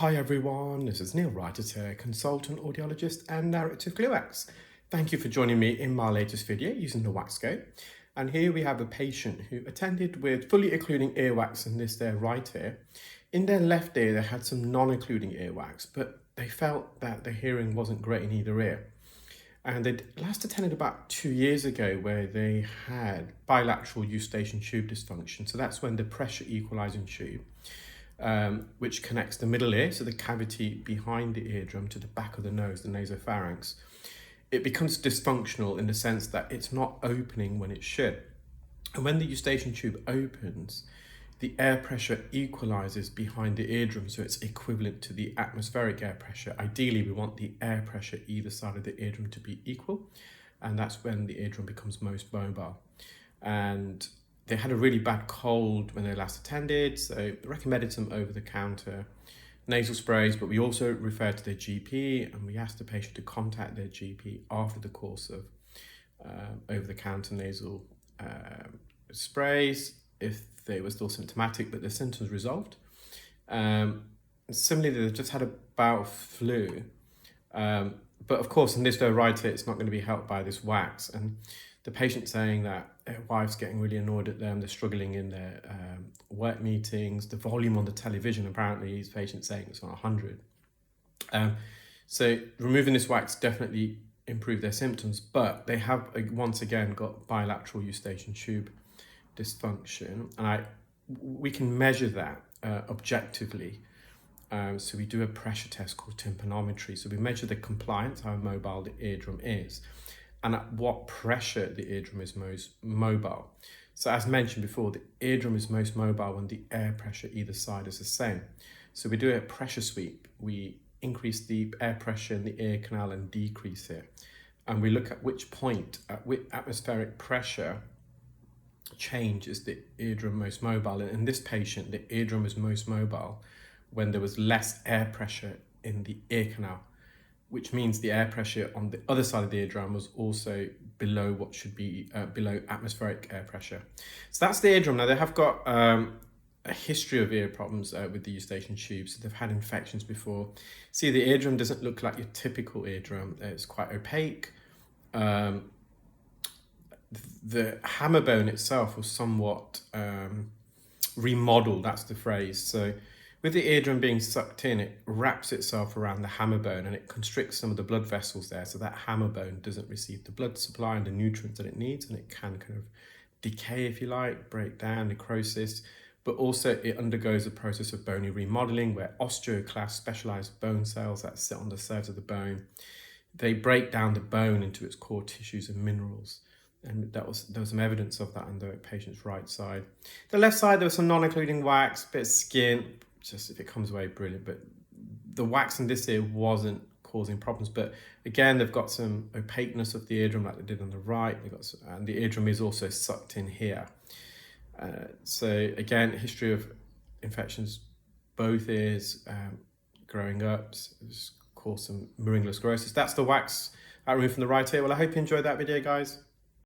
Hi everyone, this is Neel, Raithatha, consultant audiologist and narrative glue-wax. Thank you for joining me in my latest video using the WAXscope. And here we have a patient who attended with fully occluding earwax in this their right ear. In their left ear they had some non-occluding earwax, but they felt that the hearing wasn't great in either ear. And they'd last attended about 2 years ago where they had bilateral eustachian tube dysfunction. So that's when the pressure equalizing tube, which connects the middle ear, so the cavity behind the eardrum, to the back of the nose, the nasopharynx, it becomes dysfunctional in the sense that it's not opening when it should. And when the eustachian tube opens, the air pressure equalizes behind the eardrum, so it's equivalent to the atmospheric air pressure. Ideally, we want the air pressure either side of the eardrum to be equal, and that's when the eardrum becomes most mobile. And they had a really bad cold when they last attended, so I recommended some over-the-counter nasal sprays, but we also referred to their GP, and we asked the patient to contact their GP after the course of over-the-counter nasal sprays if they were still symptomatic, but the symptoms resolved. Similarly, they've just had a bout of flu, but of course in this right ear it's not going to be helped by this wax, and the patient saying that their wife's getting really annoyed at them, they're struggling in their work meetings, the volume on the television, apparently his patient saying it's on 100. So removing this wax definitely improved their symptoms, but they have once again got bilateral eustachian tube dysfunction, and we can measure that objectively. So we do a pressure test called tympanometry. So we measure the compliance, how mobile the eardrum is, and at what pressure the eardrum is most mobile. So as mentioned before, the eardrum is most mobile when the air pressure either side is the same. So we do a pressure sweep. We increase the air pressure in the ear canal and decrease it. And we look at which point, at which atmospheric pressure change is the eardrum most mobile. And in this patient, the eardrum is most mobile when there was less air pressure in the ear canal, which means the air pressure on the other side of the eardrum was also below what should be below atmospheric air pressure. So that's the eardrum. Now they have got a history of ear problems with the eustachian tube, so they've had infections before. See, the eardrum doesn't look like your typical eardrum. It's quite opaque. The hammer bone itself was somewhat remodeled, that's the phrase. So with the eardrum being sucked in, it wraps itself around the hammer bone and it constricts some of the blood vessels there, so that hammer bone doesn't receive the blood supply and the nutrients that it needs, and it can kind of decay, if you like, break down, necrosis. But also it undergoes a process of bony remodeling where osteoclasts, specialized bone cells that sit on the surface of the bone, they break down the bone into its core tissues and minerals. And there was some evidence of that on the patient's right side. The left side, there was some non-occluding wax, bit of skin, just if it comes away, brilliant. But the wax in this ear wasn't causing problems. But again, they've got some opaqueness of the eardrum like they did on the right. And the eardrum is also sucked in here. So again, history of infections, both ears, growing up, caused some laryngeal sclerosis. That's the wax I removed from the right ear. Well, I hope you enjoyed that video, guys.